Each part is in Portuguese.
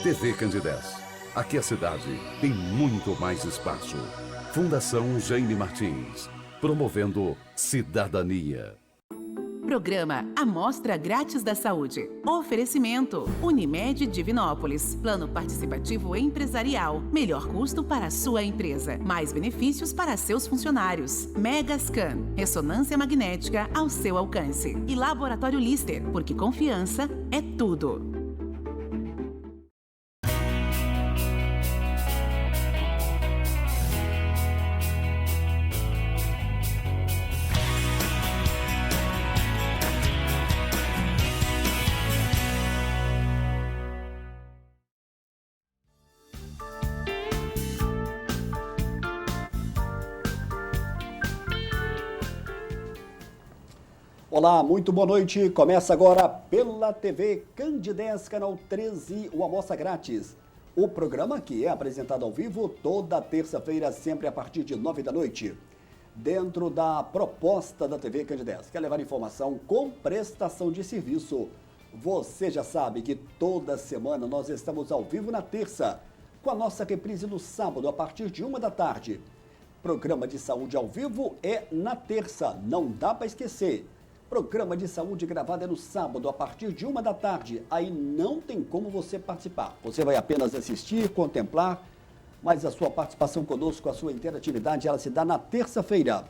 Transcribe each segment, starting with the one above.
TV Candidez. Aqui a cidade tem muito mais espaço. Fundação Jaime Martins, promovendo cidadania. Programa Amostra Grátis da Saúde. Oferecimento Unimed Divinópolis. Plano Participativo Empresarial. Melhor custo para a sua empresa. Mais benefícios para seus funcionários. Megascan. Ressonância magnética ao seu alcance. E Laboratório Lister, porque confiança é tudo. Olá, muito boa noite. Começa agora pela TV Candidez, canal 13, o Amostra Grátis. O programa que é apresentado ao vivo toda terça-feira, sempre a partir de 9 da noite. Dentro da proposta da TV Candidez, quer levar informação com prestação de serviço. Você já sabe que toda semana nós estamos ao vivo na terça, com a nossa reprise no sábado, a partir de 1 da tarde. Programa de saúde ao vivo é na terça, não dá para esquecer. Programa de saúde gravado é no sábado, a partir de 1 da tarde. Aí não tem como você participar. Você vai apenas assistir, contemplar, mas a sua participação conosco, a sua interatividade, ela se dá na terça-feira.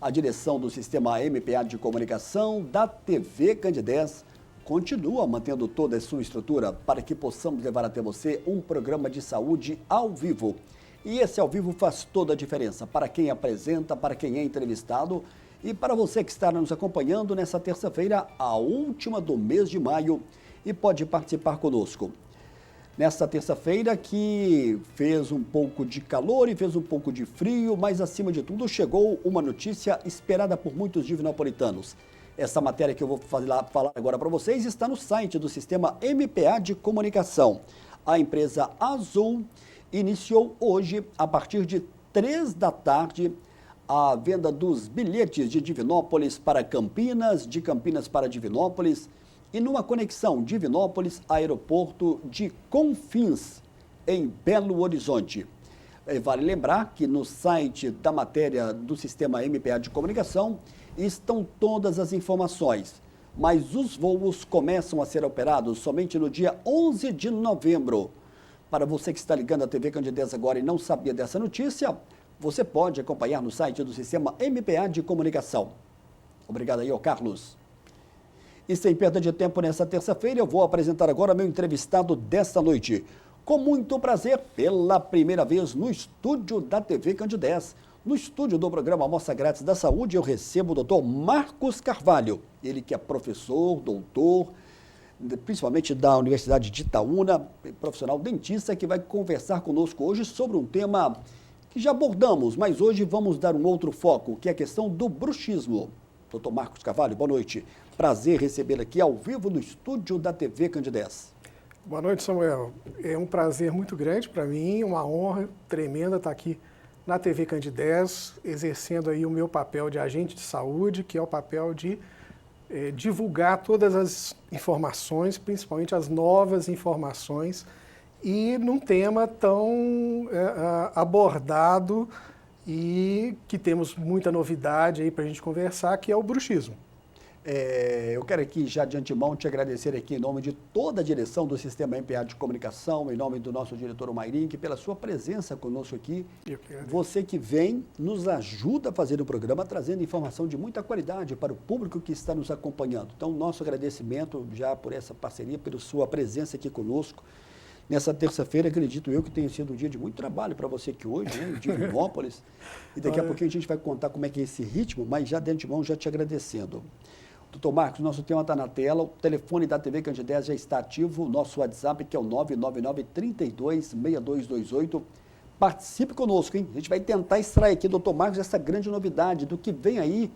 A direção do Sistema MPA de Comunicação da TV Candidez continua mantendo toda a sua estrutura para que possamos levar até você um programa de saúde ao vivo. E esse ao vivo faz toda a diferença para quem apresenta, para quem é entrevistado e para você que está nos acompanhando nessa terça-feira, a última do mês de maio, e pode participar conosco. Nessa terça-feira que fez um pouco de calor e fez um pouco de frio, mas acima de tudo chegou uma notícia esperada por muitos divinopolitanos. Essa matéria que eu vou falar agora para vocês está no site do Sistema MPA de Comunicação. A empresa Azul iniciou hoje, a partir de 3 da tarde, a venda dos bilhetes de Divinópolis para Campinas, de Campinas para Divinópolis e numa conexão Divinópolis-Aeroporto de Confins, em Belo Horizonte. Vale lembrar que no site da matéria do Sistema MPA de Comunicação estão todas as informações, mas os voos começam a ser operados somente no dia 11 de novembro. Para você que está ligando a TV Candidez agora e não sabia dessa notícia, você pode acompanhar no site do Sistema MPA de Comunicação. Obrigado aí ao Carlos. E sem perda de tempo nessa terça-feira, eu vou apresentar agora meu entrevistado desta noite. Com muito prazer, pela primeira vez no estúdio da TV Candidez, no estúdio do programa Amostra Grátis da Saúde, eu recebo o Dr. Marcos Carvalho. Ele que é professor, doutor, principalmente da Universidade de Itaúna, profissional dentista, que vai conversar conosco hoje sobre um tema que já abordamos, mas hoje vamos dar um outro foco, que é a questão do bruxismo. Dr. Marcos Carvalho, boa noite. Prazer recebê-lo aqui ao vivo no estúdio da TV Candidez. Boa noite, Samuel. É um prazer muito grande para mim, uma honra tremenda estar aqui na TV Candidez, exercendo aí o meu papel de agente de saúde, que é o papel de divulgar todas as informações, principalmente as novas informações, e num tema tão abordado e que temos muita novidade aí para a gente conversar, que é o bruxismo. Eu quero aqui já de antemão te agradecer aqui em nome de toda a direção do Sistema MPA de Comunicação, em nome do nosso diretor Mairinque, pela sua presença conosco aqui. Você que vem, nos ajuda a fazer o programa, trazendo informação de muita qualidade para o público que está nos acompanhando. Então, nosso agradecimento já por essa parceria, pela sua presença aqui conosco. Nessa terça-feira, acredito eu que tenha sido um dia de muito trabalho para você aqui hoje, né, em Divinópolis. E daqui a pouquinho a gente vai contar como é que é esse ritmo, mas já de antemão, já te agradecendo. Doutor Marcos, nosso tema está na tela, o telefone da TV Candidez já está ativo, o nosso WhatsApp que é o 999-326228. Participe conosco, hein? A gente vai tentar extrair aqui, doutor Marcos, essa grande novidade do que vem aí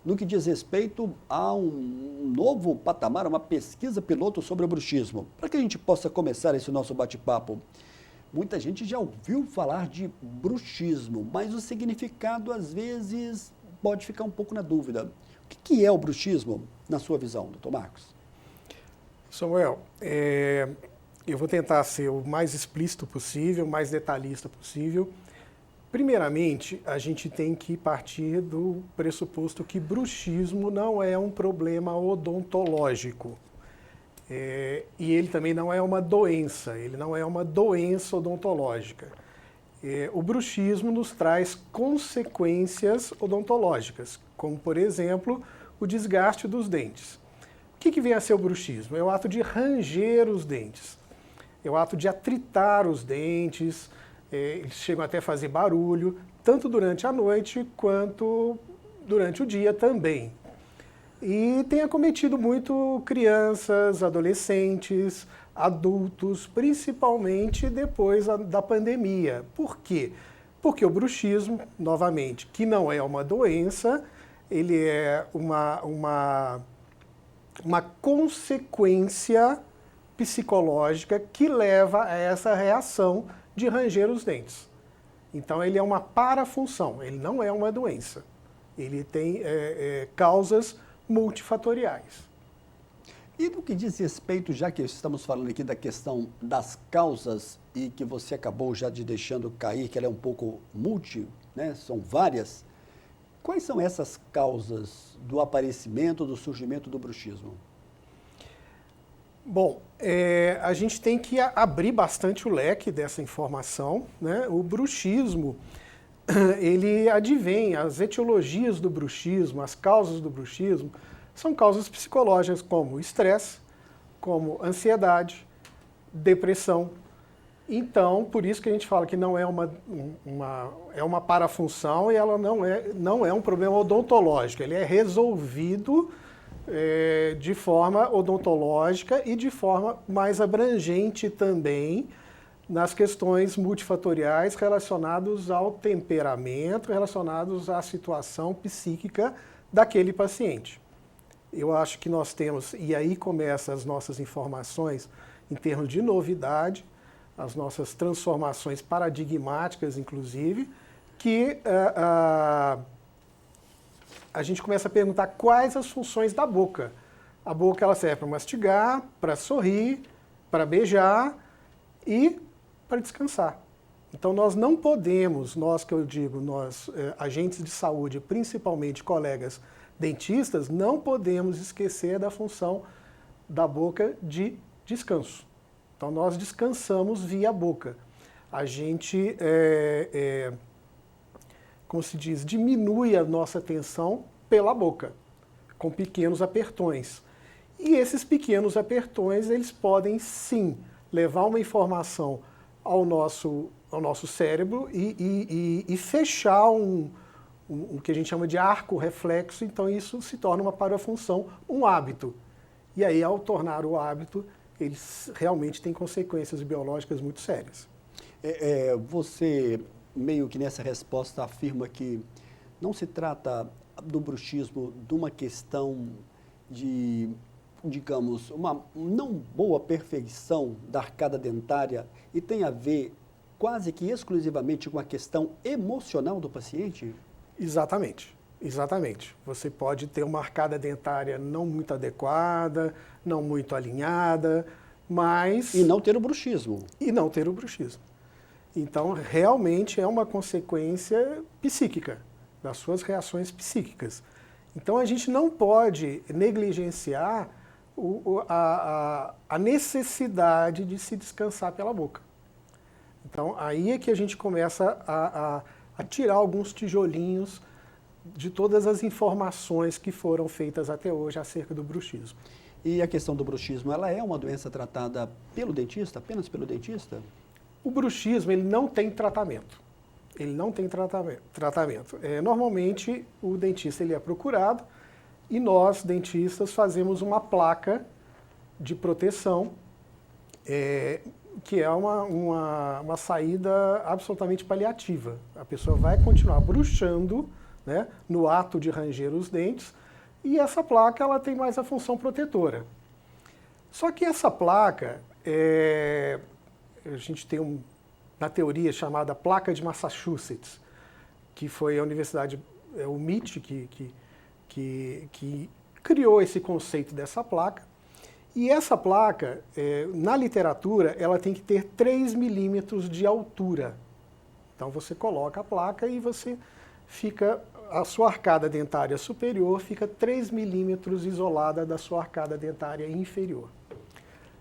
no que diz respeito a um novo patamar, uma pesquisa piloto sobre o bruxismo. Para que a gente possa começar esse nosso bate-papo, muita gente já ouviu falar de bruxismo, mas o significado, às vezes, pode ficar um pouco na dúvida. O que é o bruxismo, na sua visão, doutor Marcos? Samuel, Eu vou tentar ser o mais explícito possível, o mais detalhista possível. Primeiramente, a gente tem que partir do pressuposto que bruxismo não é um problema odontológico. E ele também não é uma doença, ele não é uma doença odontológica. O bruxismo nos traz consequências odontológicas, como, por exemplo, o desgaste dos dentes. O que vem a ser o bruxismo? É o ato de ranger os dentes, é o ato de atritar os dentes, eles chegam até a fazer barulho, tanto durante a noite quanto durante o dia também. E tem acometido muito crianças, adolescentes, adultos, principalmente depois da pandemia. Por quê? Porque o bruxismo, novamente, que não é uma doença, ele é uma consequência psicológica que leva a essa reação de ranger os dentes. Então ele é uma parafunção, ele não é uma doença. Ele tem causas multifatoriais. E no que diz respeito, já que estamos falando aqui da questão das causas e que você acabou já de deixando cair, que ela é um pouco né? São várias, quais são essas causas do aparecimento, do surgimento do bruxismo? Bom, a gente tem que abrir bastante o leque dessa informação, né? O bruxismo, ele advém, as etiologias do bruxismo, as causas do bruxismo, são causas psicológicas como estresse, como ansiedade, depressão. Então, por isso que a gente fala que não é uma parafunção e ela não é um problema odontológico, ele é resolvido de forma odontológica e de forma mais abrangente também nas questões multifatoriais relacionadas ao temperamento, relacionados à situação psíquica daquele paciente. Eu acho que nós temos, e aí começam as nossas informações em termos de novidade, as nossas transformações paradigmáticas, inclusive, que a gente começa a perguntar quais as funções da boca. A boca ela serve para mastigar, para sorrir, para beijar e para descansar. Então nós não podemos, nós agentes de saúde, principalmente colegas dentistas, não podemos esquecer da função da boca de descanso. Então nós descansamos via boca. A gente como se diz, diminui a nossa tensão pela boca, com pequenos apertões. E esses pequenos apertões, eles podem sim levar uma informação ao nosso cérebro e fechar o que a gente chama de arco reflexo, então isso se torna uma parafunção, um hábito. E aí, ao tornar o hábito, eles realmente têm consequências biológicas muito sérias. Você, meio que nessa resposta, afirma que não se trata do bruxismo de uma questão de, digamos, uma não boa perfeição da arcada dentária e tem a ver quase que exclusivamente com a questão emocional do paciente? Exatamente, exatamente. Você pode ter uma arcada dentária não muito adequada, não muito alinhada, mas... E não ter o bruxismo. E não ter o bruxismo. Então, realmente é uma consequência psíquica, das suas reações psíquicas. Então, a gente não pode negligenciar a necessidade de se descansar pela boca. Então, aí é que a gente começa a tirar alguns tijolinhos de todas as informações que foram feitas até hoje acerca do bruxismo. E a questão do bruxismo, ela é uma doença tratada pelo dentista, apenas pelo dentista? O bruxismo, ele não tem tratamento. Ele não tem tratamento. Normalmente, o dentista ele é procurado e nós, dentistas, fazemos uma placa de proteção, que é uma saída absolutamente paliativa. A pessoa vai continuar bruxando, né, no ato de ranger os dentes, e essa placa ela tem mais a função protetora. Só que essa placa, a gente tem na teoria chamada placa de Massachusetts, que foi a universidade, o MIT, que criou esse conceito dessa placa, E essa placa, na literatura, ela tem que ter 3 milímetros de altura. Então você coloca a placa e a sua arcada dentária superior fica 3 milímetros isolada da sua arcada dentária inferior.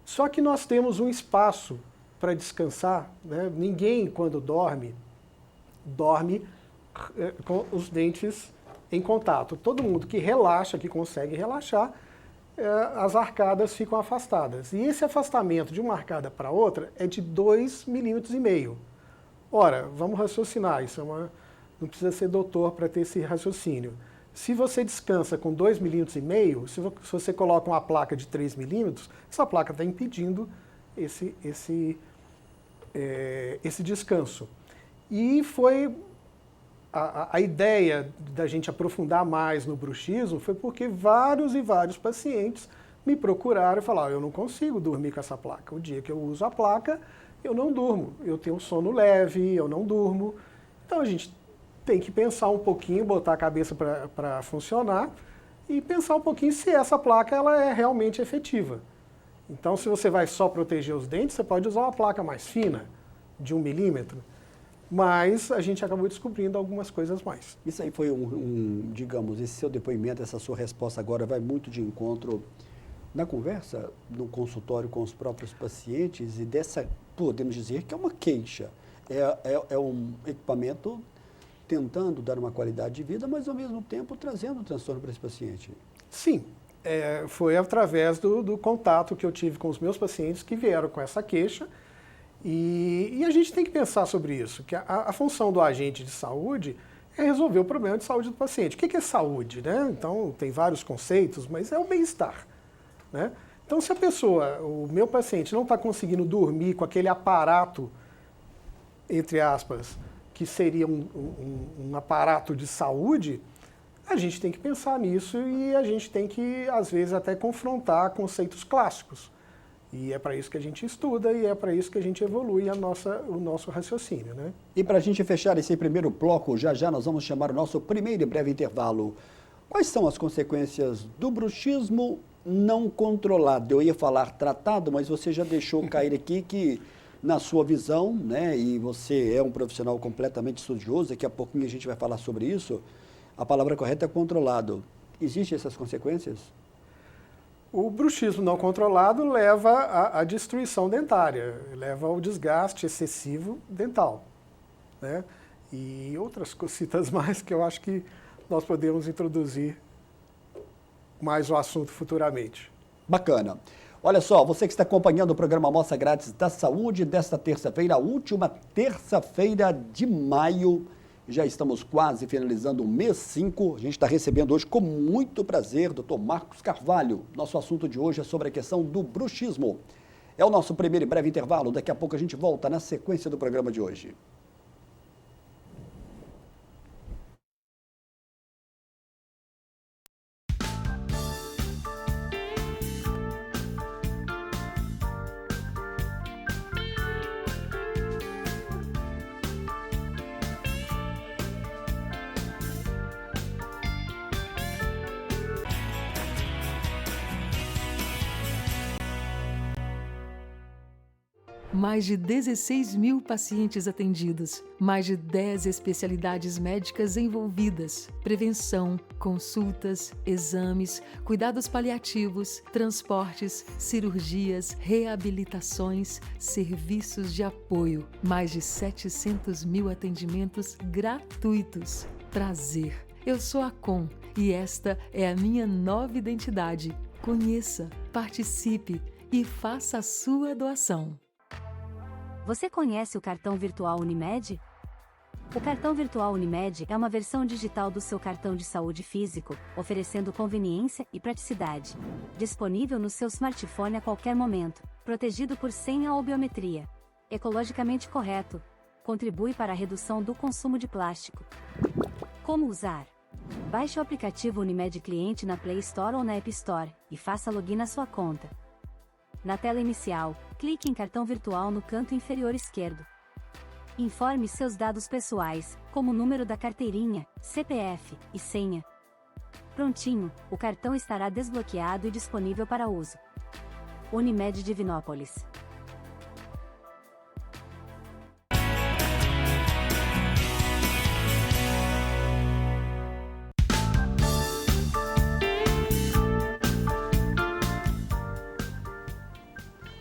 Só que nós temos um espaço para descansar, né? Ninguém, quando dorme com os dentes em contato. Todo mundo que relaxa, que consegue relaxar, as arcadas ficam afastadas. E esse afastamento de uma arcada para outra é de 2,5 milímetros. Ora, vamos raciocinar, não precisa ser doutor para ter esse raciocínio. Se você descansa com 2,5 milímetros, se você coloca uma placa de 3 milímetros, essa placa está impedindo esse descanso. E foi a ideia da gente aprofundar mais no bruxismo foi porque vários e vários pacientes me procuraram e falaram: eu não consigo dormir com essa placa. O dia que eu uso a placa, eu não durmo. Eu tenho sono leve, eu não durmo. Então a gente tem que pensar um pouquinho, botar a cabeça para funcionar e pensar um pouquinho se essa placa ela é realmente efetiva. Então, se você vai só proteger os dentes, você pode usar uma placa mais fina, de 1 milímetro, mas a gente acabou descobrindo algumas coisas mais. Isso aí foi digamos, esse seu depoimento, essa sua resposta agora vai muito de encontro na conversa, no consultório com os próprios pacientes e podemos dizer que é uma queixa. É um equipamento tentando dar uma qualidade de vida, mas ao mesmo tempo trazendo transtorno para esse paciente. Sim, foi através do contato que eu tive com os meus pacientes que vieram com essa queixa. E a gente tem que pensar sobre isso, que a função do agente de saúde é resolver o problema de saúde do paciente. O que é saúde, né? Então, tem vários conceitos, mas é o bem-estar, né? Então, se o meu paciente não está conseguindo dormir com aquele aparato, entre aspas, que seria um aparato de saúde, a gente tem que pensar nisso e a gente tem que, às vezes, até confrontar conceitos clássicos. E é para isso que a gente estuda e é para isso que a gente evolui o nosso raciocínio, né? E para a gente fechar esse primeiro bloco, já nós vamos chamar o nosso primeiro e breve intervalo. Quais são as consequências do bruxismo não controlado? Eu ia falar tratado, mas você já deixou cair aqui que, na sua visão, né, e você é um profissional completamente estudioso, daqui a pouquinho a gente vai falar sobre isso, a palavra correta é controlado. Existem essas consequências? O bruxismo não controlado leva à destruição dentária, leva ao desgaste excessivo dental, né? E outras cositas mais que eu acho que nós podemos introduzir mais o assunto futuramente. Bacana. Olha só, você que está acompanhando o programa Amostra Grátis da Saúde desta terça-feira, a última terça-feira de maio. Já estamos quase finalizando o mês 5. A gente está recebendo hoje com muito prazer o Dr. Marcos Carvalho. Nosso assunto de hoje é sobre a questão do bruxismo. É o nosso primeiro e breve intervalo. Daqui a pouco a gente volta na sequência do programa de hoje. Mais de 16 mil pacientes atendidos, mais de 10 especialidades médicas envolvidas, prevenção, consultas, exames, cuidados paliativos, transportes, cirurgias, reabilitações, serviços de apoio, mais de 700 mil atendimentos gratuitos. Prazer! Eu sou a Com e esta é a minha nova identidade. Conheça, participe e faça a sua doação. Você conhece o cartão virtual Unimed? O cartão virtual Unimed é uma versão digital do seu cartão de saúde físico, oferecendo conveniência e praticidade. Disponível no seu smartphone a qualquer momento, protegido por senha ou biometria. Ecologicamente correto. Contribui para a redução do consumo de plástico. Como usar? Baixe o aplicativo Unimed Cliente na Play Store ou na App Store e faça login na sua conta. Na tela inicial, clique em cartão virtual no canto inferior esquerdo. Informe seus dados pessoais, como o número da carteirinha, CPF e senha. Prontinho, o cartão estará desbloqueado e disponível para uso. Unimed Divinópolis.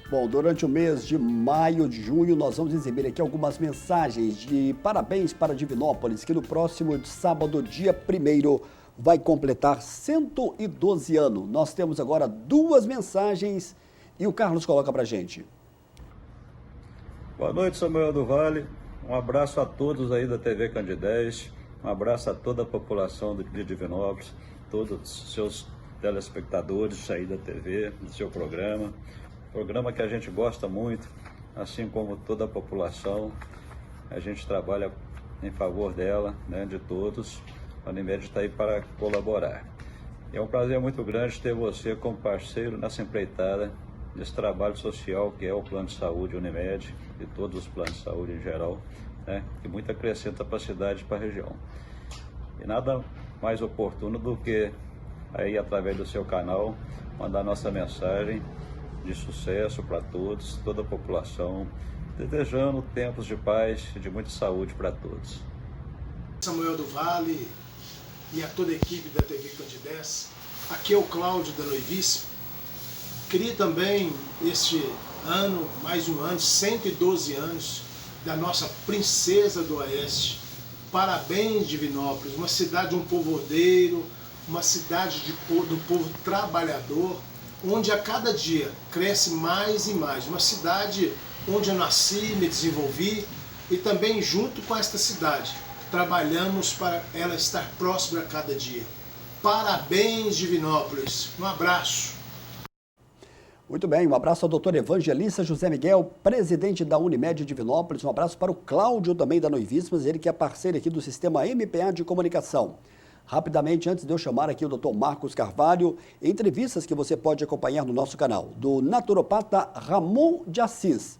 Bom, durante o mês de maio, de junho, nós vamos exibir aqui algumas mensagens de parabéns para Divinópolis, que no próximo sábado, dia 1º, vai completar 112 anos. Nós temos agora 2 mensagens e o Carlos coloca para a gente. Boa noite, Samuel do Vale. Um abraço a todos aí da TV Candidez. Um abraço a toda a população de Divinópolis, todos os seus telespectadores aí da TV, do seu programa. Programa que a gente gosta muito, assim como toda a população. A gente trabalha em favor dela, né, de todos. A Unimed está aí para colaborar. É um prazer muito grande ter você como parceiro nessa empreitada, nesse trabalho social que é o Plano de Saúde Unimed e todos os planos de saúde em geral, né, que muito acrescenta para a cidade e para a região. E nada mais oportuno do que aí, através do seu canal, mandar nossa mensagem de sucesso para todos, toda a população, desejando tempos de paz e de muita saúde para todos. Samuel do Vale e a toda a equipe da TV Candidez, aqui é o Cláudio da Noivíssima. Queria também, este ano, mais um ano, 112 anos da nossa Princesa do Oeste. Parabéns, Divinópolis, uma cidade, um povo ordeiro, uma cidade do povo trabalhador, onde a cada dia cresce mais e mais. Uma cidade onde eu nasci, me desenvolvi e também junto com esta cidade trabalhamos para ela estar próxima a cada dia. Parabéns, Divinópolis. Um abraço. Muito bem, um abraço ao doutor Evangelista José Miguel, presidente da Unimed Divinópolis. Um abraço para o Cláudio também da Noivíssimas, ele que é parceiro aqui do Sistema MPA de Comunicação. Rapidamente, antes de eu chamar aqui o Dr. Marcos Carvalho, entrevistas que você pode acompanhar no nosso canal, do naturopata Ramon de Assis.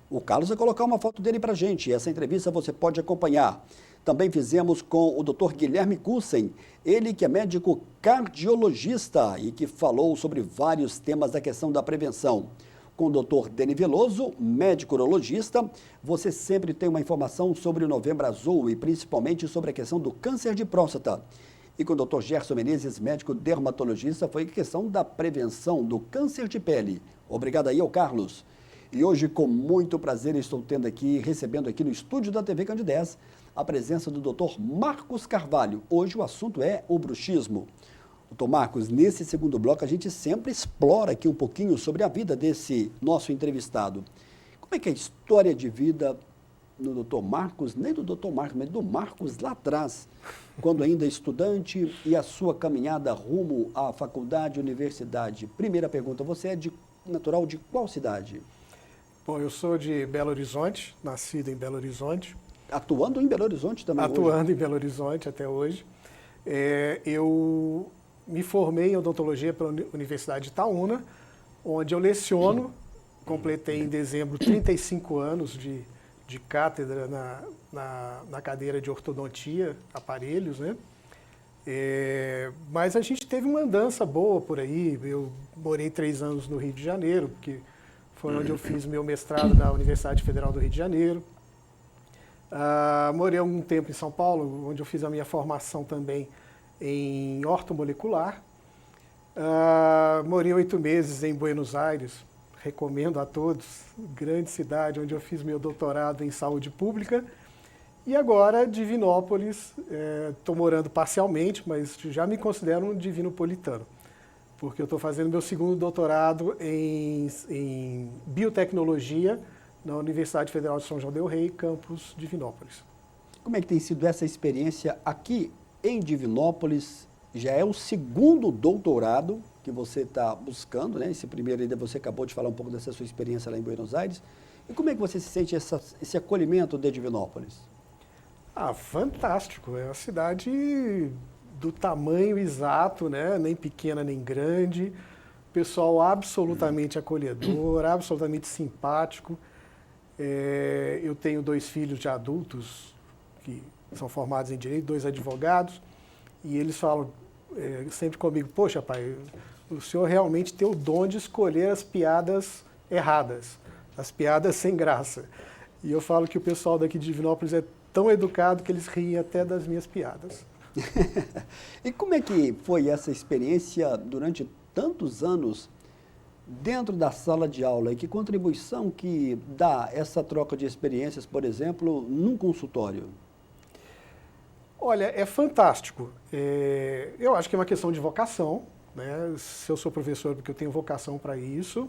O Carlos vai colocar uma foto dele para a gente, essa entrevista você pode acompanhar. Também fizemos com o Dr. Guilherme Kussen, ele que é médico cardiologista e que falou sobre vários temas da questão da prevenção. Com o Dr. Deni Veloso, médico urologista, você sempre tem uma informação sobre o Novembro Azul e principalmente sobre a questão do câncer de próstata. E com o Dr. Gerson Menezes, médico dermatologista, foi a questão da prevenção do câncer de pele. Obrigado aí ao Carlos. E hoje, com muito prazer, estou recebendo aqui no estúdio da TV Candidez, a presença do Dr. Marcos Carvalho. Hoje o assunto é o bruxismo. Doutor Marcos, nesse segundo bloco a gente sempre explora aqui um pouquinho sobre a vida desse nosso entrevistado. Como é que é a história de vida do doutor Marcos, nem do doutor Marcos, mas do Marcos lá atrás, quando ainda estudante e a sua caminhada rumo à faculdade, universidade? Primeira pergunta, você é natural de qual cidade? Bom, eu sou de Belo Horizonte, nascido em Belo Horizonte. Atuando em Belo Horizonte também Atuando hoje? Em Belo Horizonte até hoje. Eu me formei em odontologia pela Universidade de Itaúna, onde eu leciono. Completei em dezembro 35 anos de cátedra na cadeira de ortodontia, aparelhos, né? Mas a gente teve uma andança boa por aí. Eu morei 3 anos no Rio de Janeiro, que foi onde eu fiz meu mestrado na Universidade Federal do Rio de Janeiro. Morei algum tempo em São Paulo, onde eu fiz a minha formação também em ortomolecular. Morei 8 meses em Buenos Aires, recomendo a todos, grande cidade, onde eu fiz meu doutorado em saúde pública. E agora, Divinópolis, estou morando parcialmente, mas já me considero um divinopolitano, porque eu estou fazendo meu segundo doutorado em biotecnologia na Universidade Federal de São João del Rei, campus Divinópolis. Como é que tem sido essa experiência aqui em Divinópolis? Já é o segundo doutorado que você está buscando, né? Esse primeiro ainda você acabou de falar um pouco dessa sua experiência lá em Buenos Aires. E como é que você se sente esse acolhimento de Divinópolis? Fantástico. É uma cidade do tamanho exato, né? Nem pequena nem grande. Pessoal absolutamente acolhedor, absolutamente simpático. Eu tenho 2 filhos de adultos que são formados em Direito, 2 advogados, e eles falam sempre comigo, poxa pai, o senhor realmente tem o dom de escolher as piadas erradas, as piadas sem graça. E eu falo que o pessoal daqui de Divinópolis é tão educado que eles riem até das minhas piadas. E como é que foi essa experiência durante tantos anos dentro da sala de aula? E que contribuição que dá essa troca de experiências, por exemplo, num consultório? Olha, é fantástico. Eu acho que é uma questão de vocação, né? Se eu sou professor, porque eu tenho vocação para isso.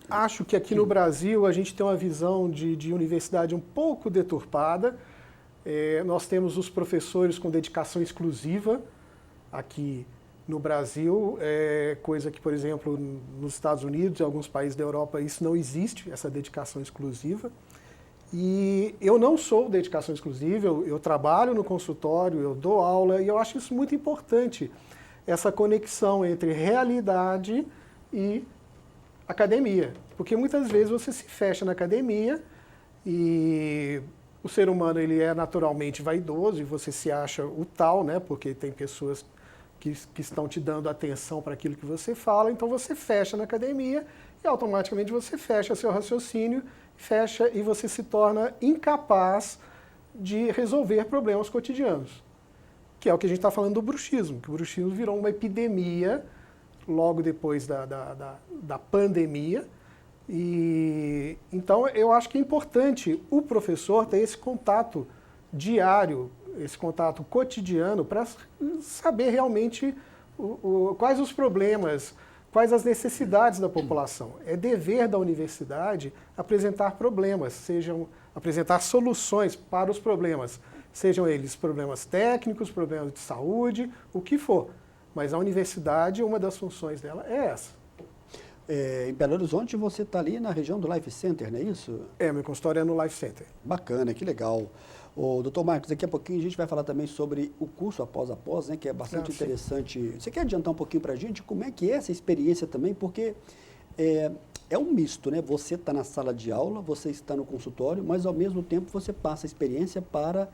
Acho que aqui no Brasil a gente tem uma visão de universidade um pouco deturpada. Nós temos os professores com dedicação exclusiva aqui no Brasil, coisa que, por exemplo, nos Estados Unidos e alguns países da Europa, isso não existe, essa dedicação exclusiva. E eu não sou dedicação exclusiva, eu trabalho no consultório, eu dou aula, e eu acho isso muito importante, essa conexão entre realidade e academia. Porque muitas vezes você se fecha na academia e o ser humano ele é naturalmente vaidoso e você se acha o tal, né? Porque tem pessoas que estão te dando atenção para aquilo que você fala, então você fecha na academia e automaticamente você fecha seu raciocínio, fecha e você se torna incapaz de resolver problemas cotidianos, que é o que a gente está falando do bruxismo, que o bruxismo virou uma epidemia logo depois da pandemia. E então eu acho que é importante o professor ter esse contato diário, esse contato cotidiano para saber realmente quais os problemas, quais as necessidades da população. É dever da universidade apresentar problemas, apresentar soluções para os problemas, sejam eles problemas técnicos, problemas de saúde, o que for. Mas a universidade, uma das funções dela é essa. Em Belo Horizonte você está ali na região do Life Center, não é isso? Meu consultório é no Life Center. Bacana, que legal. Doutor Marcos, daqui a pouquinho a gente vai falar também sobre o curso após, né, que é bastante interessante. Você quer adiantar um pouquinho para a gente como é que é essa experiência também? Porque é um misto, né? Você está na sala de aula, você está no consultório, mas ao mesmo tempo você passa a experiência para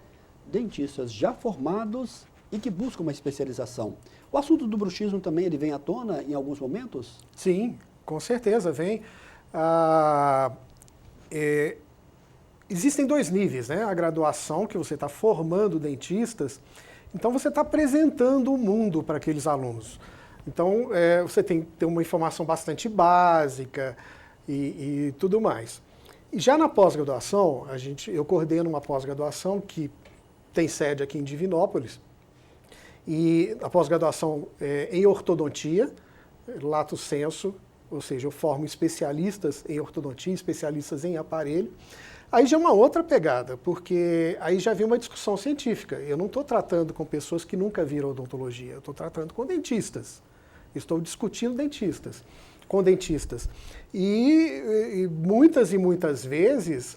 dentistas já formados e que buscam uma especialização. O assunto do bruxismo também ele vem à tona em alguns momentos? Sim, com certeza vem. Existem dois níveis, né? A graduação, que você está formando dentistas, então você está apresentando o mundo para aqueles alunos. Então, você tem que ter uma informação bastante básica e tudo mais. E já na pós-graduação, eu coordeno uma pós-graduação que tem sede aqui em Divinópolis, e a pós-graduação em ortodontia, lato sensu, ou seja, eu formo especialistas em ortodontia, especialistas em aparelho. Aí já é uma outra pegada, porque aí já vem uma discussão científica. Eu não estou tratando com pessoas que nunca viram odontologia, eu estou tratando com dentistas. Estou discutindo com dentistas. E muitas vezes,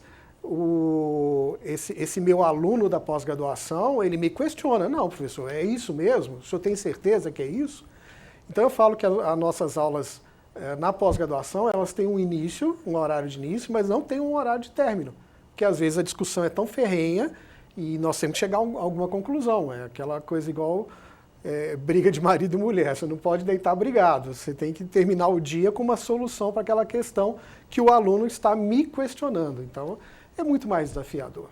esse meu aluno da pós-graduação, ele me questiona, não, professor, é isso mesmo? O senhor tem certeza que é isso? Então eu falo que as nossas aulas na pós-graduação, elas têm um início, um horário de início, mas não tem um horário de término. Porque às vezes a discussão é tão ferrenha e nós temos que chegar a alguma conclusão. É aquela coisa igual briga de marido e mulher. Você não pode deitar brigado. Você tem que terminar o dia com uma solução para aquela questão que o aluno está me questionando. Então, é muito mais desafiador.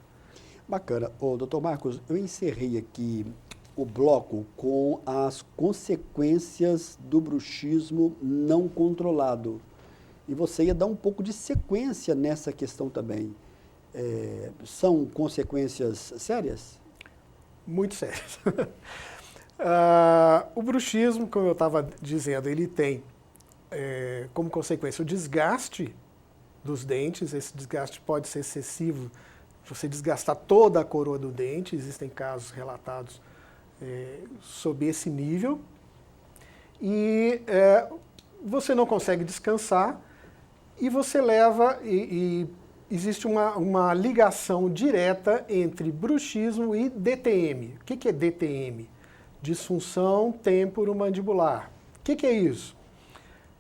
Bacana. Doutor Marcos, eu encerrei aqui o bloco com as consequências do bruxismo não controlado. E você ia dar um pouco de sequência nessa questão também. São consequências sérias? Muito sérias. O bruxismo, como eu estava dizendo, ele tem como consequência o desgaste dos dentes. Esse desgaste pode ser excessivo, você desgastar toda a coroa do dente. Existem casos relatados sob esse nível. E você não consegue descansar e você leva... Existe uma ligação direta entre bruxismo e DTM. O que é DTM? Disfunção temporomandibular. O que é isso?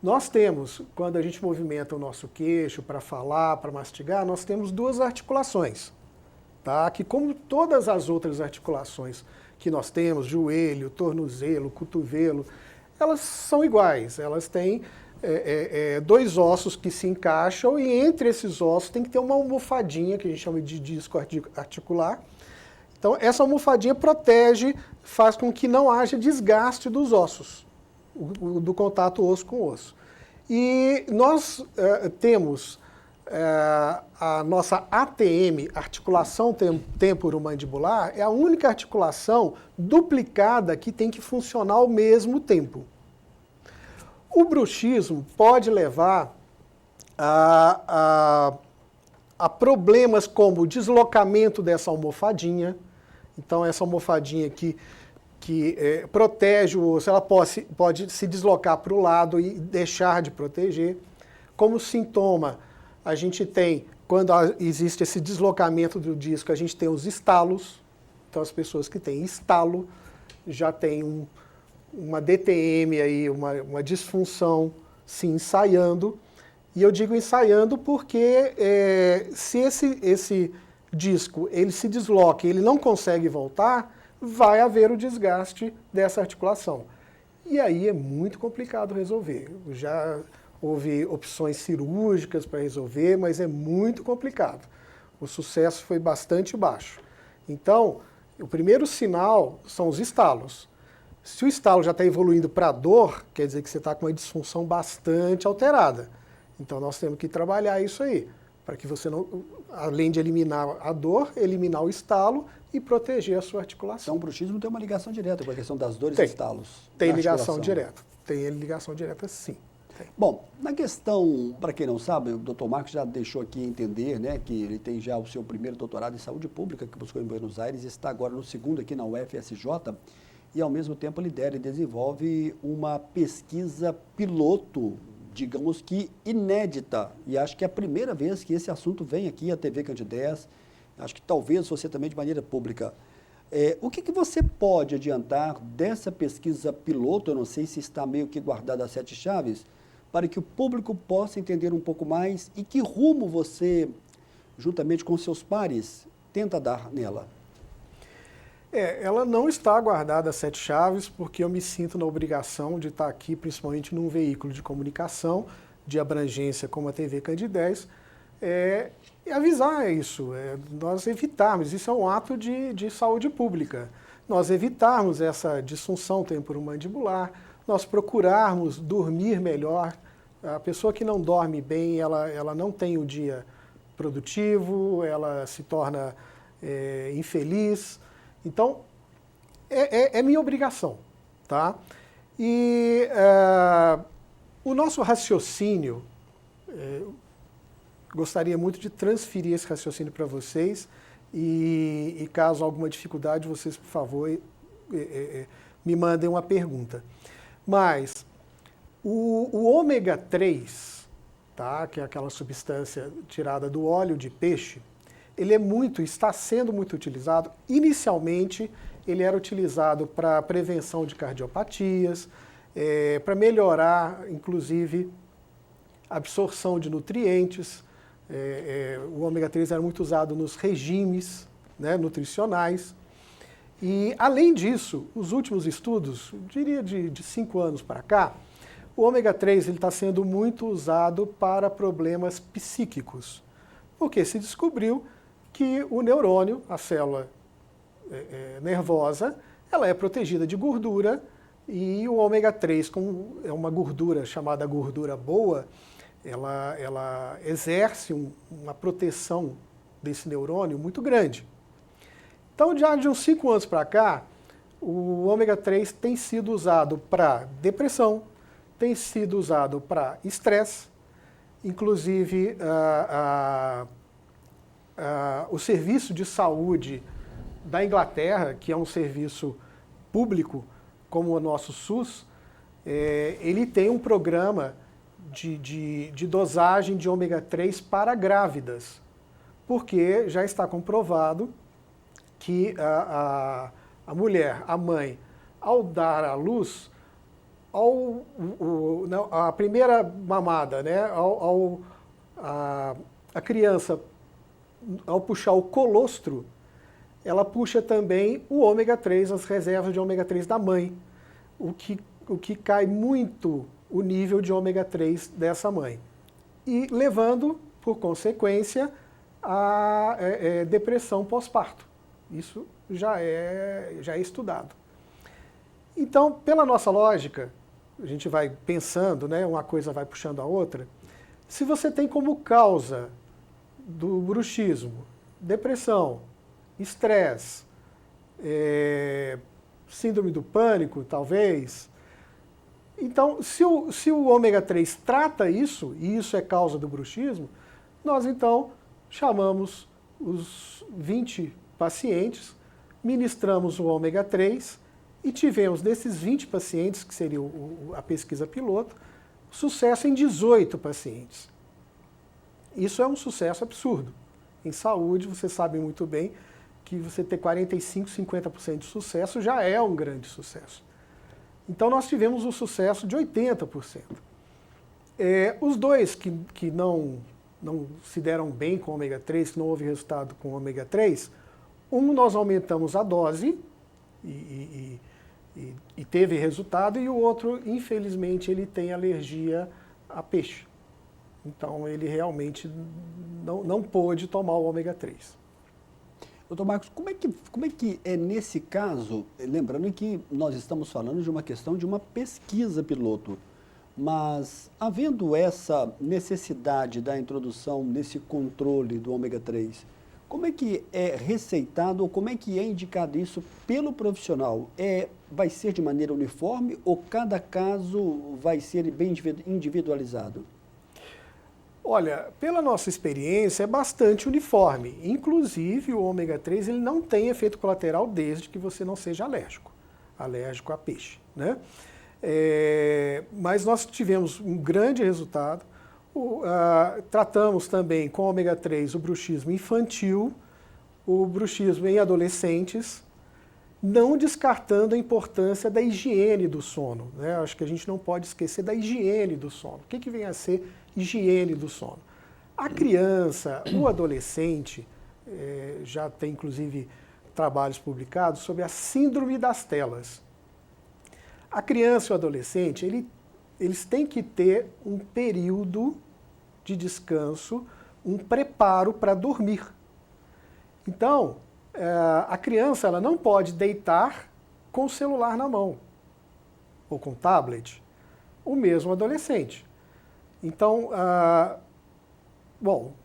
Nós temos, quando a gente movimenta o nosso queixo para falar, para mastigar, nós temos duas articulações, tá? Que como todas as outras articulações que nós temos, joelho, tornozelo, cotovelo, elas são iguais, elas têm dois ossos que se encaixam e entre esses ossos tem que ter uma almofadinha, que a gente chama de disco articular. Então, essa almofadinha protege, faz com que não haja desgaste dos ossos, do contato osso com osso. E nós temos a nossa ATM, articulação temporomandibular, é a única articulação duplicada que tem que funcionar ao mesmo tempo. O bruxismo pode levar a problemas como o deslocamento dessa almofadinha. Então, essa almofadinha que protege o osso, ela pode se deslocar para o lado e deixar de proteger. Como sintoma, a gente tem, quando existe esse deslocamento do disco, a gente tem os estalos. Então, as pessoas que têm estalo já têm uma DTM, aí, uma disfunção se ensaiando. E eu digo ensaiando porque se esse disco ele se desloca e ele não consegue voltar, vai haver o desgaste dessa articulação. E aí é muito complicado resolver. Já houve opções cirúrgicas para resolver, mas é muito complicado. O sucesso foi bastante baixo. Então, o primeiro sinal são os estalos. Se o estalo já está evoluindo para dor, quer dizer que você está com uma disfunção bastante alterada. Então, nós temos que trabalhar isso aí, para que você não, além de eliminar a dor, eliminar o estalo e proteger a sua articulação. Então, o bruxismo tem uma ligação direta com a questão das dores e estalos. Tem ligação direta. Tem ligação direta, sim. Tem. Bom, na questão, para quem não sabe, o Dr. Marcos já deixou aqui entender, né, que ele tem já o seu primeiro doutorado em saúde pública, que buscou em Buenos Aires, e está agora no segundo aqui na UFSJ, e ao mesmo tempo lidera e desenvolve uma pesquisa piloto, digamos que inédita, e acho que é a primeira vez que esse assunto vem aqui à TV Candidez, acho que talvez você também de maneira pública. O que você pode adiantar dessa pesquisa piloto, eu não sei se está meio que guardada a 7 chaves, para que o público possa entender um pouco mais e que rumo você, juntamente com seus pares, tenta dar nela? Ela não está guardada a 7 chaves, porque eu me sinto na obrigação de estar aqui, principalmente num veículo de comunicação, de abrangência como a TV Candidez, e avisar isso, nós evitarmos, isso é um ato de saúde pública, nós evitarmos essa disfunção temporomandibular, nós procurarmos dormir melhor. A pessoa que não dorme bem, ela não tem o dia produtivo, ela se torna infeliz. Então, é minha obrigação, tá? E o nosso raciocínio, gostaria muito de transferir esse raciocínio para vocês e caso alguma dificuldade, vocês, por favor, me mandem uma pergunta. Mas o ômega 3, tá? Que é aquela substância tirada do óleo de peixe, ele está sendo muito utilizado. Inicialmente, ele era utilizado para prevenção de cardiopatias, para melhorar, inclusive, a absorção de nutrientes. O ômega 3 era muito usado nos regimes, né, nutricionais. E, além disso, os últimos estudos, eu diria de 5 anos para cá, o ômega 3 está sendo muito usado para problemas psíquicos. Porque se descobriu que o neurônio, a célula nervosa, ela é protegida de gordura e o ômega 3, como é uma gordura chamada gordura boa, ela exerce uma proteção desse neurônio muito grande. Então, já de uns 5 anos para cá, o ômega 3 tem sido usado para depressão, tem sido usado para estresse, inclusive o Serviço de Saúde da Inglaterra, que é um serviço público como o nosso SUS, ele tem um programa de dosagem de ômega 3 para grávidas, porque já está comprovado que a mulher, a mãe, ao dar à luz, a primeira mamada, né, a criança, ao puxar o colostro, ela puxa também o ômega 3, as reservas de ômega 3 da mãe, o que o que cai muito o nível de ômega 3 dessa mãe. E levando, por consequência, a depressão pós-parto. Isso já é estudado. Então, pela nossa lógica, a gente vai pensando, né, uma coisa vai puxando a outra. Se você tem como causa do bruxismo depressão, estresse, síndrome do pânico, talvez. Então, se o ômega 3 trata isso, e isso é causa do bruxismo, nós então chamamos os 20 pacientes, ministramos o ômega 3 e tivemos desses 20 pacientes, que seria a pesquisa piloto, sucesso em 18 pacientes. Isso é um sucesso absurdo. Em saúde, você sabe muito bem que você ter 45%, 50% de sucesso já é um grande sucesso. Então, nós tivemos um sucesso de 80%. Os dois que não se deram bem com o ômega 3, que não houve resultado com o ômega 3, nós aumentamos a dose e teve resultado, e o outro, infelizmente, ele tem alergia a peixe. Então, ele realmente não pôde tomar o ômega 3. Doutor Marcos, como é que é nesse caso, lembrando que nós estamos falando de uma questão de uma pesquisa piloto, mas havendo essa necessidade da introdução nesse controle do ômega 3, como é que é receitado ou como é que é indicado isso pelo profissional? Vai ser de maneira uniforme ou cada caso vai ser bem individualizado? Olha, pela nossa experiência, é bastante uniforme. Inclusive, o ômega 3 ele não tem efeito colateral desde que você não seja alérgico a peixe, né? Mas nós tivemos um grande resultado. Tratamos também com ômega 3 o bruxismo infantil, o bruxismo em adolescentes, não descartando a importância da higiene do sono, né? Acho que a gente não pode esquecer da higiene do sono. O que vem a ser higiene do sono? A criança, o adolescente, já tem inclusive trabalhos publicados sobre a síndrome das telas. A criança e o adolescente, eles têm que ter um período de descanso, um preparo para dormir. Então, a criança ela não pode deitar com o celular na mão ou com tablet, o mesmo adolescente. Então,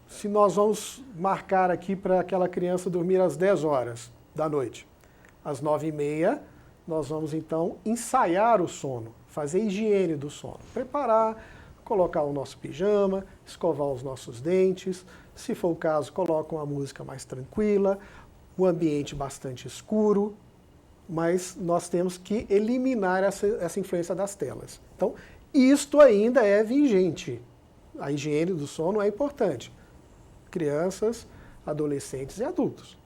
se nós vamos marcar aqui para aquela criança dormir às 10 horas da noite, às 9h30, nós vamos então ensaiar o sono, fazer a higiene do sono, preparar, colocar o nosso pijama, escovar os nossos dentes, se for o caso, coloca uma música mais tranquila, um ambiente bastante escuro, mas nós temos que eliminar essa influência das telas. Então, isto ainda é vigente. A higiene do sono é importante. Crianças, adolescentes e adultos.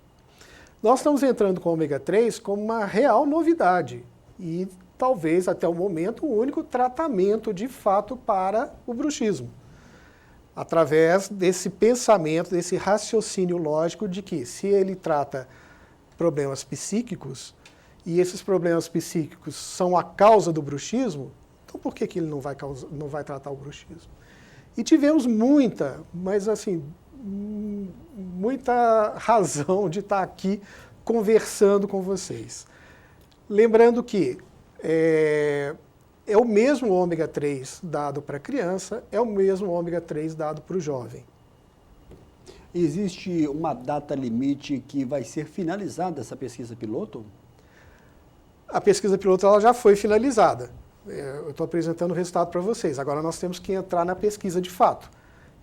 Nós estamos entrando com o ômega 3 como uma real novidade e talvez até o momento o único tratamento de fato para o bruxismo. Através desse pensamento, desse raciocínio lógico de que se ele trata problemas psíquicos e esses problemas psíquicos são a causa do bruxismo, então por que ele não vai tratar o bruxismo? E tivemos muita razão de estar aqui conversando com vocês. Lembrando que é o mesmo ômega 3 dado para a criança, é o mesmo ômega 3 dado para o jovem. Existe uma data limite que vai ser finalizada essa pesquisa piloto? A pesquisa piloto ela já foi finalizada. Eu estou apresentando o resultado para vocês. Agora nós temos que entrar na pesquisa de fato.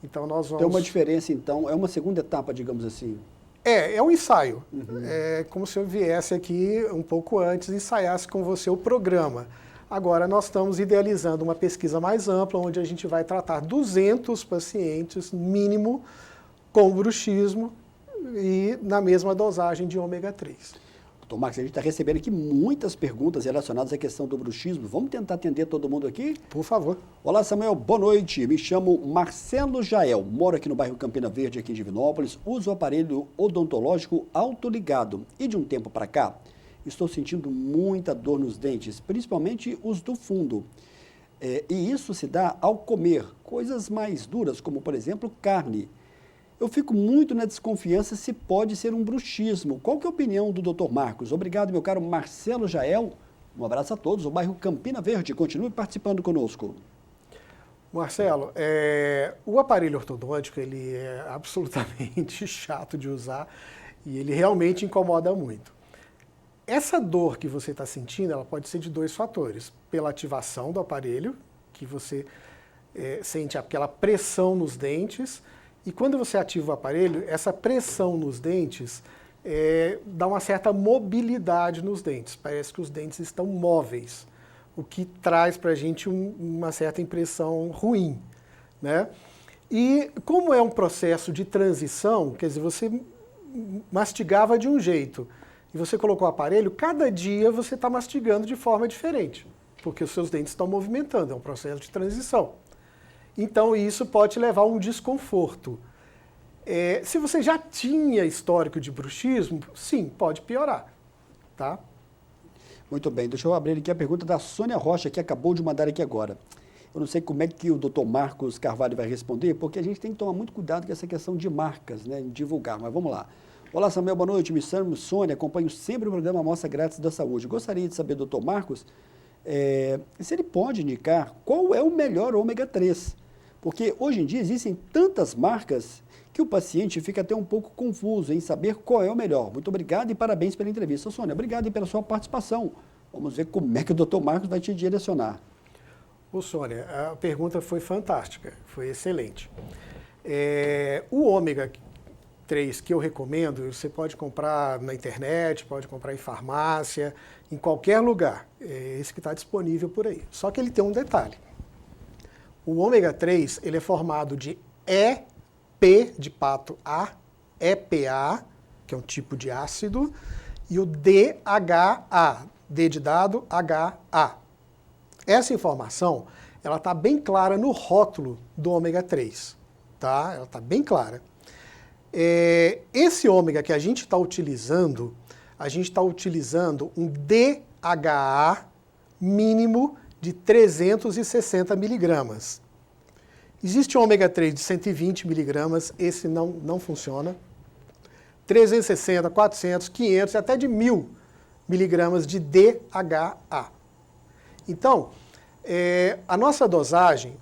Então nós vamos... Tem uma diferença, então, é uma segunda etapa, digamos assim? É um ensaio. Uhum. É como se eu viesse aqui um pouco antes e ensaiasse com você o programa. Agora nós estamos idealizando uma pesquisa mais ampla, onde a gente vai tratar 200 pacientes, mínimo, com bruxismo e na mesma dosagem de ômega 3. Doutor Marcos, a gente está recebendo aqui muitas perguntas relacionadas à questão do bruxismo. Vamos tentar atender todo mundo aqui? Por favor. Olá, Samuel, boa noite. Me chamo Marcelo Jael, moro aqui no bairro Campina Verde, aqui em Divinópolis. Uso o aparelho odontológico autoligado e de um tempo para cá estou sentindo muita dor nos dentes, principalmente os do fundo. E isso se dá ao comer coisas mais duras, como, por exemplo, carne. Eu fico muito na desconfiança se pode ser um bruxismo. Qual que é a opinião do Dr. Marcos? Obrigado, meu caro Marcelo Jael. Um abraço a todos, o bairro Campina Verde. Continue participando conosco. Marcelo, o aparelho ortodôntico ele é absolutamente chato de usar e ele realmente incomoda muito. Essa dor que você está sentindo, ela pode ser de 2 fatores. Pela ativação do aparelho, que você sente aquela pressão nos dentes, e quando você ativa o aparelho, essa pressão nos dentes dá uma certa mobilidade nos dentes. Parece que os dentes estão móveis, o que traz para a gente uma certa impressão ruim, né? E como é um processo de transição, quer dizer, você mastigava de um jeito e você colocou o aparelho, cada dia você está mastigando de forma diferente, porque os seus dentes estão movimentando, é um processo de transição. Então isso pode te levar a um desconforto. Se você já tinha histórico de bruxismo, sim, pode piorar, tá? Muito bem, deixa eu abrir aqui a pergunta da Sônia Rocha, que acabou de mandar aqui agora. Eu não sei como é que o Dr. Marcos Carvalho vai responder, porque a gente tem que tomar muito cuidado com essa questão de marcas, né, em divulgar, mas vamos lá. Olá, Samuel, boa noite, me chamo Sônia, acompanho sempre o programa Amostra Grátis da Saúde. Gostaria de saber, Dr. Marcos, se ele pode indicar qual é o melhor ômega 3, porque hoje em dia existem tantas marcas que o paciente fica até um pouco confuso em saber qual é o melhor. Muito obrigado e parabéns pela entrevista. Sônia, obrigado pela sua participação. Vamos ver como é que o Dr. Marcos vai te direcionar. Ô Sônia, a pergunta foi fantástica, foi excelente. O ômega 3 que eu recomendo, você pode comprar na internet, pode comprar em farmácia, em qualquer lugar. É esse que está disponível por aí. Só que ele tem um detalhe. O ômega 3 ele é formado de P de pato A, EPA, que é um tipo de ácido, e o DHA, D de dado, HA. Essa informação, ela está bem clara no rótulo do ômega 3, tá? Ela está bem clara. Esse ômega que a gente está utilizando um DHA mínimo de 360 miligramas. Existe um ômega 3 de 120 miligramas, esse não funciona. 360, 400, 500 e até de 1000 miligramas de DHA. Então, a nossa dosagem,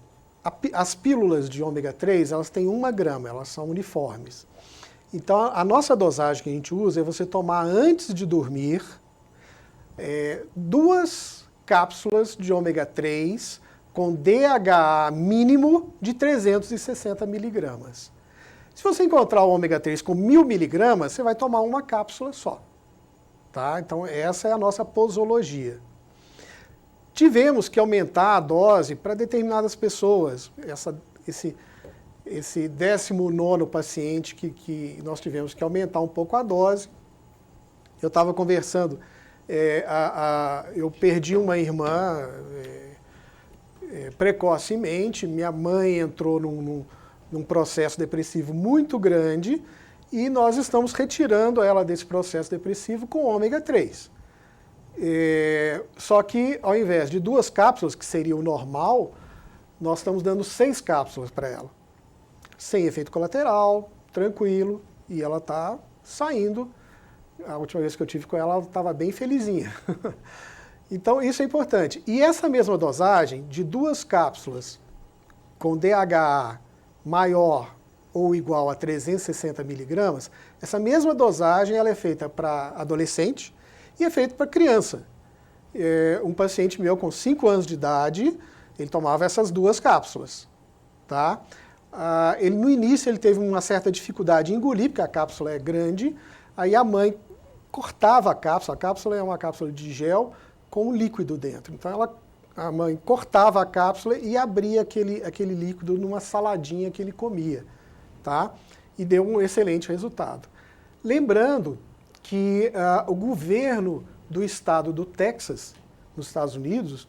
as pílulas de ômega 3, elas têm 1 grama, elas são uniformes. Então, a nossa dosagem que a gente usa é você tomar antes de dormir 2 cápsulas de ômega 3 com DHA mínimo de 360 miligramas. Se você encontrar o ômega 3 com 1000 miligramas, você vai tomar 1 cápsula só. Tá? Então, essa é a nossa posologia. Tivemos que aumentar a dose para determinadas pessoas. Esse 19º paciente que nós tivemos que aumentar um pouco a dose. Eu estava conversando, eu perdi uma irmã precocemente, minha mãe entrou num processo depressivo muito grande e nós estamos retirando ela desse processo depressivo com ômega 3. Só que ao invés de 2 cápsulas, que seria o normal, nós estamos dando 6 cápsulas para ela. Sem efeito colateral, tranquilo, e ela está saindo. A última vez que eu tive com ela, ela estava bem felizinha. Então, isso é importante. E essa mesma dosagem de 2 cápsulas com DHA maior ou igual a 360 miligramas, essa mesma dosagem ela é feita para adolescente e é feita para criança. Um paciente meu com 5 anos de idade, ele tomava essas 2 cápsulas. Tá? No início ele teve uma certa dificuldade em engolir, porque a cápsula é grande, aí a mãe cortava a cápsula é uma cápsula de gel com líquido dentro. Então a mãe cortava a cápsula e abria aquele líquido numa saladinha que ele comia, tá? E deu um excelente resultado. Lembrando que o governo do estado do Texas, nos Estados Unidos,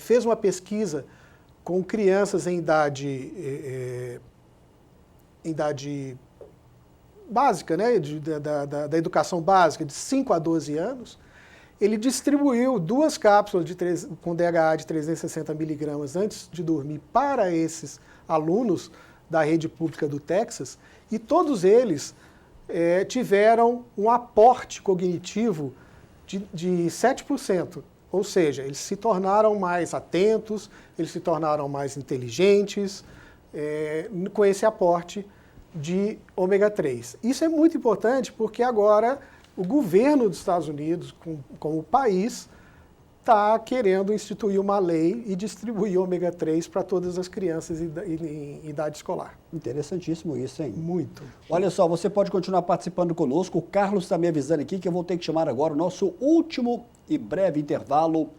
fez uma pesquisa com crianças em idade básica, né, da educação básica, de 5 a 12 anos, ele distribuiu 2 cápsulas com DHA de 360 miligramas antes de dormir para esses alunos da rede pública do Texas, e todos eles tiveram um aporte cognitivo de 7%. Ou seja, eles se tornaram mais atentos, eles se tornaram mais inteligentes, com esse aporte de ômega 3. Isso é muito importante porque agora o governo dos Estados Unidos, como país, está querendo instituir uma lei e distribuir ômega 3 para todas as crianças em idade escolar. Interessantíssimo isso, hein? Muito. Olha só, você pode continuar participando conosco. O Carlos está me avisando aqui que eu vou ter que chamar agora o nosso último e breve intervalo.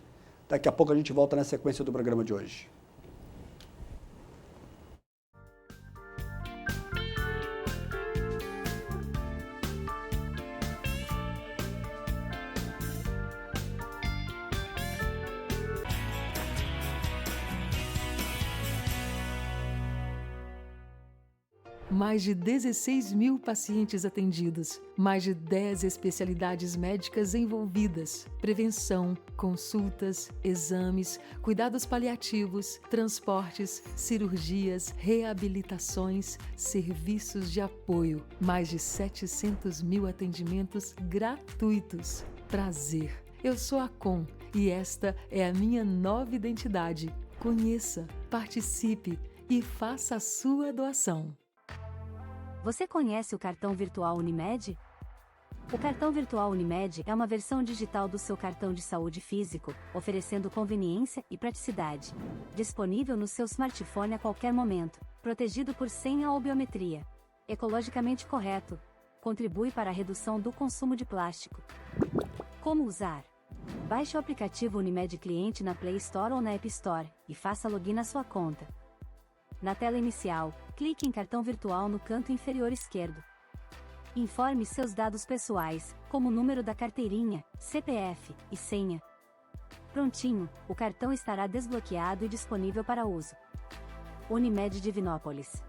Daqui a pouco a gente volta na sequência do programa de hoje. Mais de 16 mil pacientes atendidos, mais de 10 especialidades médicas envolvidas, prevenção, consultas, exames, cuidados paliativos, transportes, cirurgias, reabilitações, serviços de apoio, mais de 700 mil atendimentos gratuitos. Prazer, eu sou a Com e esta é a minha nova identidade. Conheça, participe e faça a sua doação. Você conhece o cartão virtual Unimed? O cartão virtual Unimed é uma versão digital do seu cartão de saúde físico, oferecendo conveniência e praticidade. Disponível no seu smartphone a qualquer momento, protegido por senha ou biometria. Ecologicamente correto. Contribui para a redução do consumo de plástico. Como usar? Baixe o aplicativo Unimed Cliente na Play Store ou na App Store e faça login na sua conta. Na tela inicial, clique em cartão virtual no canto inferior esquerdo. Informe seus dados pessoais, como o número da carteirinha, CPF e senha. Prontinho, o cartão estará desbloqueado e disponível para uso. Unimed Divinópolis.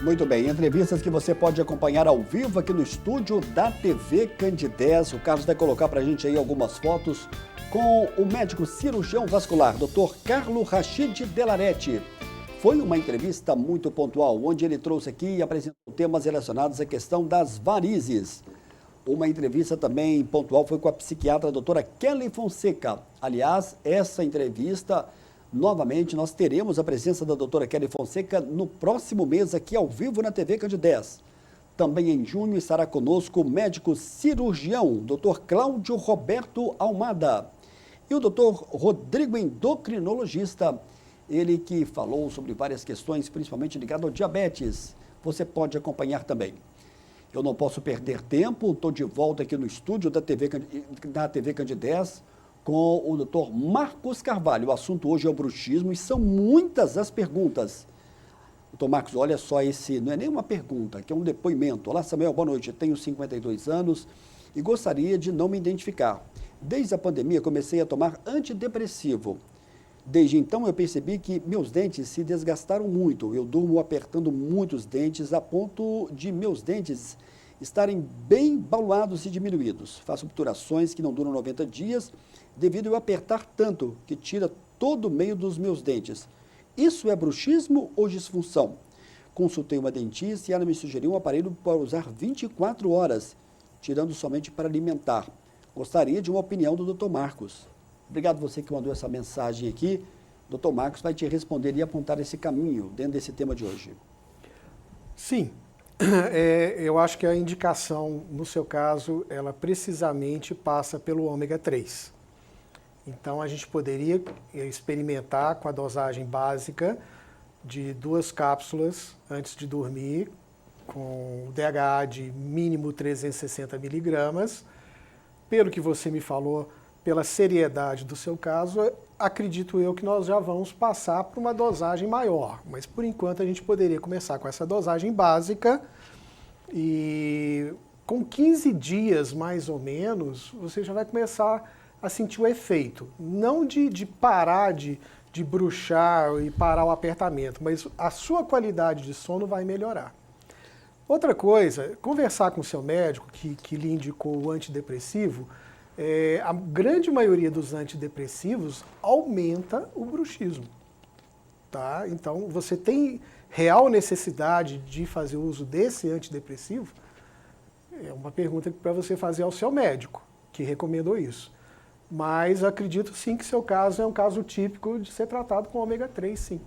Muito bem, entrevistas que você pode acompanhar ao vivo aqui no estúdio da TV Candidez. O Carlos vai colocar para a gente aí algumas fotos com o médico cirurgião vascular, Dr. Carlo Rachid Delarete. Foi uma entrevista muito pontual, onde ele trouxe aqui e apresentou temas relacionados à questão das varizes. Uma entrevista também pontual foi com a psiquiatra doutora Kelly Fonseca. Aliás, essa entrevista... Novamente, nós teremos a presença da doutora Kelly Fonseca no próximo mês aqui ao vivo na TV Candidez. Também em junho estará conosco o médico cirurgião, Dr. Cláudio Roberto Almada. E o Dr. Rodrigo, endocrinologista, ele que falou sobre várias questões, principalmente ligadas ao diabetes. Você pode acompanhar também. Eu não posso perder tempo, estou de volta aqui no estúdio da TV Candidez, com o Dr. Marcos Carvalho. O assunto hoje é o bruxismo e são muitas as perguntas. Dr. Marcos, olha só, esse não é nem uma pergunta, que é um depoimento. Olá, Samuel, boa noite. Eu tenho 52 anos e gostaria de não me identificar. Desde a pandemia, comecei a tomar antidepressivo. Desde então, eu percebi que meus dentes se desgastaram muito. Eu durmo apertando muito os dentes a ponto de meus dentes estarem bem baluados e diminuídos. Faço obturações que não duram 90 dias, devido a eu apertar tanto que tira todo o meio dos meus dentes. Isso é bruxismo ou disfunção? Consultei uma dentista e ela me sugeriu um aparelho para usar 24 horas, tirando somente para alimentar. Gostaria de uma opinião do Dr. Marcos. Obrigado você que mandou essa mensagem aqui. Dr. Marcos vai te responder e apontar esse caminho dentro desse tema de hoje. Sim. Eu acho que a indicação, no seu caso, ela precisamente passa pelo ômega 3. Então, a gente poderia experimentar com a dosagem básica de 2 cápsulas antes de dormir, com DHA de mínimo 360 miligramas. Pelo que você me falou, pela seriedade do seu caso, acredito eu que nós já vamos passar para uma dosagem maior. Mas, por enquanto, a gente poderia começar com essa dosagem básica e com 15 dias, mais ou menos, você já vai começar a sentir o efeito. Não de parar de bruxar e parar o apertamento, mas a sua qualidade de sono vai melhorar. Outra coisa, conversar com o seu médico, que lhe indicou o antidepressivo, a grande maioria dos antidepressivos aumenta o bruxismo. Tá? Então, você tem real necessidade de fazer uso desse antidepressivo? É uma pergunta para você fazer ao seu médico, que recomendou isso. Mas acredito sim que seu caso é um caso típico de ser tratado com ômega 3, sim.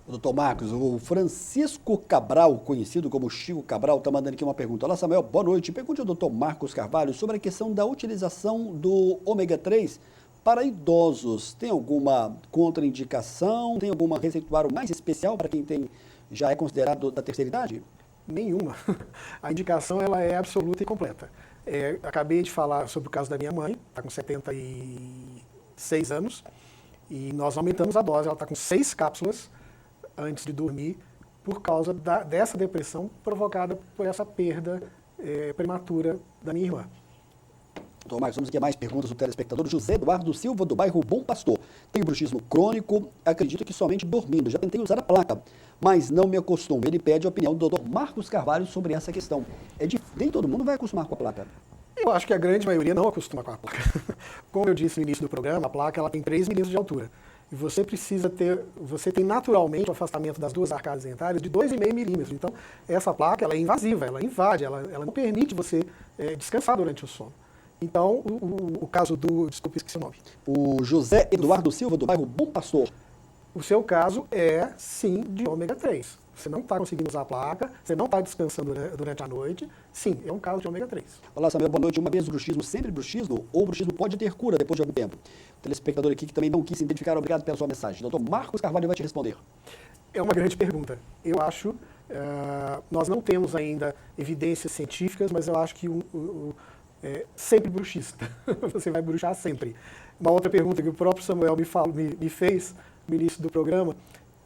Doutor Marcos, o Francisco Cabral, conhecido como Chico Cabral, está mandando aqui uma pergunta. Olá, Samuel, boa noite. Pergunte ao doutor Marcos Carvalho sobre a questão da utilização do ômega 3 para idosos. Tem alguma contraindicação? Tem alguma receituário mais especial para quem já é considerado da terceira idade? Nenhuma. A indicação ela é absoluta e completa. Acabei de falar sobre o caso da minha mãe, está com 76 anos, e nós aumentamos a dose, ela está com 6 cápsulas antes de dormir, por causa dessa depressão provocada por essa perda prematura da minha irmã. Doutor Marcos, vamos aqui a mais perguntas do telespectador. José Eduardo Silva, do bairro Bom Pastor. Tenho bruxismo crônico, acredito que somente dormindo. Já tentei usar a placa, mas não me acostumo. Ele pede a opinião do doutor Marcos Carvalho sobre essa questão. Nem todo mundo vai acostumar com a placa. Eu acho que a grande maioria não acostuma com a placa. Como eu disse no início do programa, a placa ela tem 3 milímetros de altura. E você tem naturalmente o afastamento das duas arcadas dentárias de 2,5 milímetros. Então, essa placa ela é invasiva, ela invade, ela não permite você descansar durante o sono. Então, o caso desculpe, esqueci o nome. O José Eduardo Silva, do bairro Bom Pastor. O seu caso é, sim, de ômega 3. Você não está conseguindo usar a placa, você não está descansando durante a noite. Sim, é um caso de ômega 3. Olá, Samuel, boa noite. Uma vez bruxismo, sempre bruxismo? Ou o bruxismo pode ter cura depois de algum tempo? O telespectador aqui que também não quis se identificar, obrigado pela sua mensagem. Doutor Marcos Carvalho vai te responder. É uma grande pergunta. Eu acho, nós não temos ainda evidências científicas, mas eu acho que sempre bruxista. Você vai bruxar sempre. Uma outra pergunta que o próprio Samuel me fez no início do programa,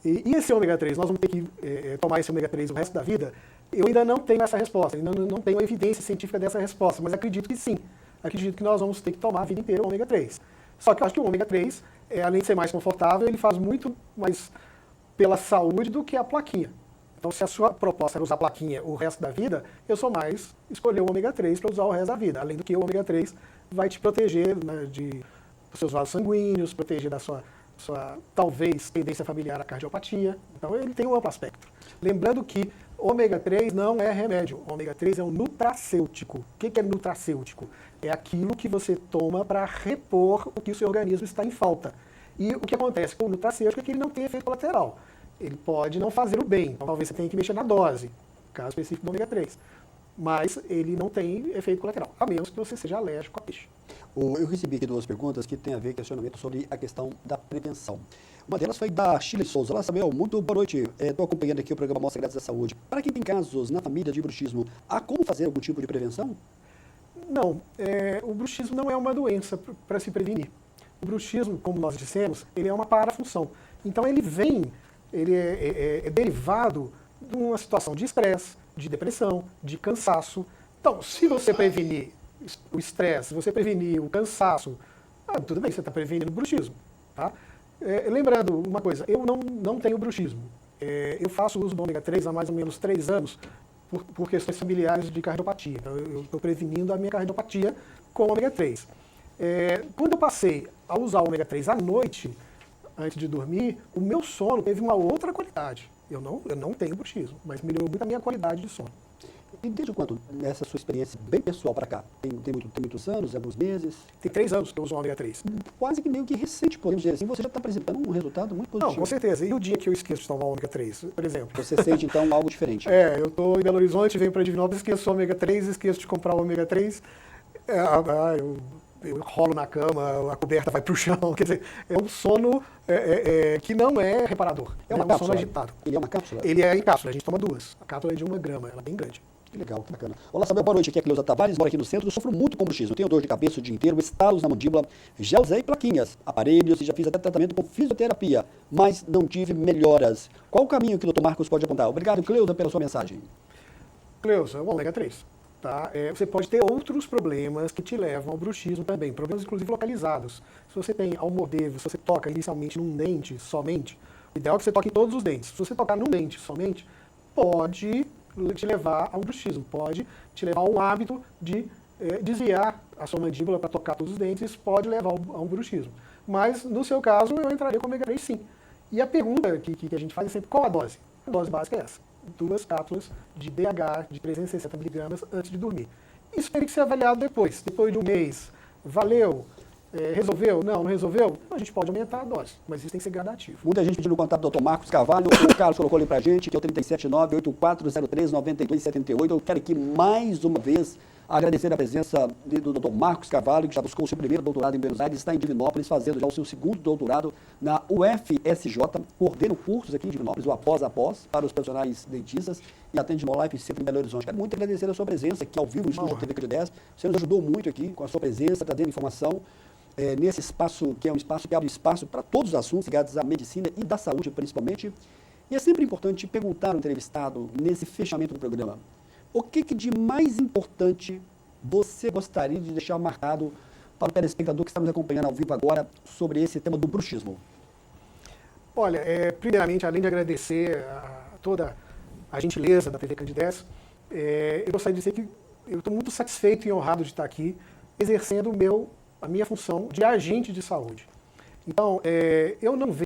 e esse ômega 3, nós vamos ter que tomar esse ômega 3 o resto da vida? Eu ainda não tenho essa resposta, ainda não tenho evidência científica dessa resposta, mas acredito que sim. Acredito que nós vamos ter que tomar a vida inteira o ômega 3. Só que eu acho que o ômega 3, além de ser mais confortável, ele faz muito mais pela saúde do que a plaquinha. Então, se a sua proposta é usar a plaquinha o resto da vida, eu sou mais escolher o ômega 3 para usar o resto da vida. Além do que o ômega 3 vai te proteger dos seus vasos sanguíneos, proteger da sua talvez, tendência familiar à cardiopatia. Então, ele tem um amplo aspecto. Lembrando que ômega 3 não é remédio. Ômega 3 é um nutracêutico. O que é nutracêutico? É aquilo que você toma para repor o que o seu organismo está em falta. E o que acontece com o nutracêutico é que ele não tem efeito colateral. Ele pode não fazer o bem, então talvez você tenha que mexer na dose, caso específico do ômega 3. Mas ele não tem efeito colateral, a menos que você seja alérgico a peixe. Eu recebi aqui 2 perguntas que têm a ver com questionamento sobre a questão da prevenção. Uma delas foi da Chile Souza. Olá, Samuel, muito boa noite. Estou acompanhando aqui o programa Mostra Grátis da Saúde. Para quem tem casos na família de bruxismo, há como fazer algum tipo de prevenção? Não, o bruxismo não é uma doença para se prevenir. O bruxismo, como nós dissemos, ele é uma parafunção. Então ele é derivado de uma situação de estresse, de depressão, de cansaço. Então, se você prevenir o estresse, se você prevenir o cansaço, tudo bem, você está prevenindo o bruxismo. Tá? Lembrando uma coisa, eu não tenho bruxismo. Eu faço uso do ômega 3 há mais ou menos 3 anos por questões familiares de cardiopatia. Então, eu estou prevenindo a minha cardiopatia com o ômega 3. Quando eu passei a usar o ômega 3 à noite, antes de dormir, o meu sono teve uma outra qualidade. Eu não tenho bruxismo, mas melhorou muito a minha qualidade de sono. E desde quando, nessa sua experiência bem pessoal para cá? Tem muitos anos, alguns meses? Tem 3 anos que eu uso o ômega 3. Quase que meio que recente, podemos dizer assim, você já está apresentando um resultado muito positivo. Não, com certeza. E o dia que eu esqueço de tomar o ômega 3, por exemplo? Você sente, então, algo diferente? Eu estou em Belo Horizonte, venho para Divinópolis, esqueço o ômega 3, esqueço de comprar o ômega 3. Eu rolo na cama, a coberta vai para o chão. Quer dizer, é um sono que não é reparador. É uma um cápsula? sono agitado. Ele é uma cápsula? Ele é em cápsula, a gente toma 2. A cápsula é de 1 grama, ela é bem grande. Que legal, que bacana. Olá, Samuel, boa noite. Aqui é a Cleusa Tavares, moro aqui no centro. Eu sofro muito com bruxismo. Tenho dor de cabeça o dia inteiro, estalos na mandíbula. Já usei plaquinhas, aparelhos e já fiz até tratamento com fisioterapia, mas não tive melhoras. Qual o caminho que o Dr. Marcos pode apontar? Obrigado, Cleusa, pela sua mensagem. Cleusa, o ômega 3. Tá? Você pode ter outros problemas que te levam ao bruxismo também, problemas inclusive localizados. Se você tem Almodévar, se você toca inicialmente num dente somente, o ideal é que você toque em todos os dentes. Se você tocar num dente somente, pode te levar ao bruxismo, pode te levar a um hábito de desviar a sua mandíbula para tocar todos os dentes, isso pode levar a um bruxismo. Mas, no seu caso, eu entraria com ômega 3 sim. E a pergunta que a gente faz é sempre, qual a dose? A dose básica é essa. 2 cápsulas de DH de 360 miligramas antes de dormir. Isso tem que ser avaliado depois de um mês. Valeu? Resolveu? Não resolveu? A gente pode aumentar a dose, mas isso tem que ser gradativo. Muita gente pedindo o contato do Dr. Marcos Carvalho, o Carlos colocou ali pra gente, que é o 379-8403-9278. Eu quero aqui mais uma vez agradecer a presença do Dr. Marcos Carvalho, que já buscou o seu primeiro doutorado em Buenos Aires, está em Divinópolis, fazendo já o seu segundo doutorado na UFSJ, coordena cursos aqui em Divinópolis, o após, para os profissionais dentistas, e atende no Life sempre em Belo Horizonte. Quero muito agradecer a sua presença aqui ao vivo no estúdio da TV Cândido 10. Você nos ajudou muito aqui com a sua presença, trazendo informação nesse espaço, que é um espaço que abre espaço para todos os assuntos ligados à medicina e da saúde, principalmente. E é sempre importante perguntar ao entrevistado, nesse fechamento do programa, o que de mais importante você gostaria de deixar marcado para o telespectador que está nos acompanhando ao vivo agora sobre esse tema do bruxismo? Olha, primeiramente, além de agradecer toda a gentileza da TV Cândido 10, eu gostaria de dizer que eu estou muito satisfeito e honrado de estar aqui exercendo a minha função de agente de saúde. Então, eu não vejo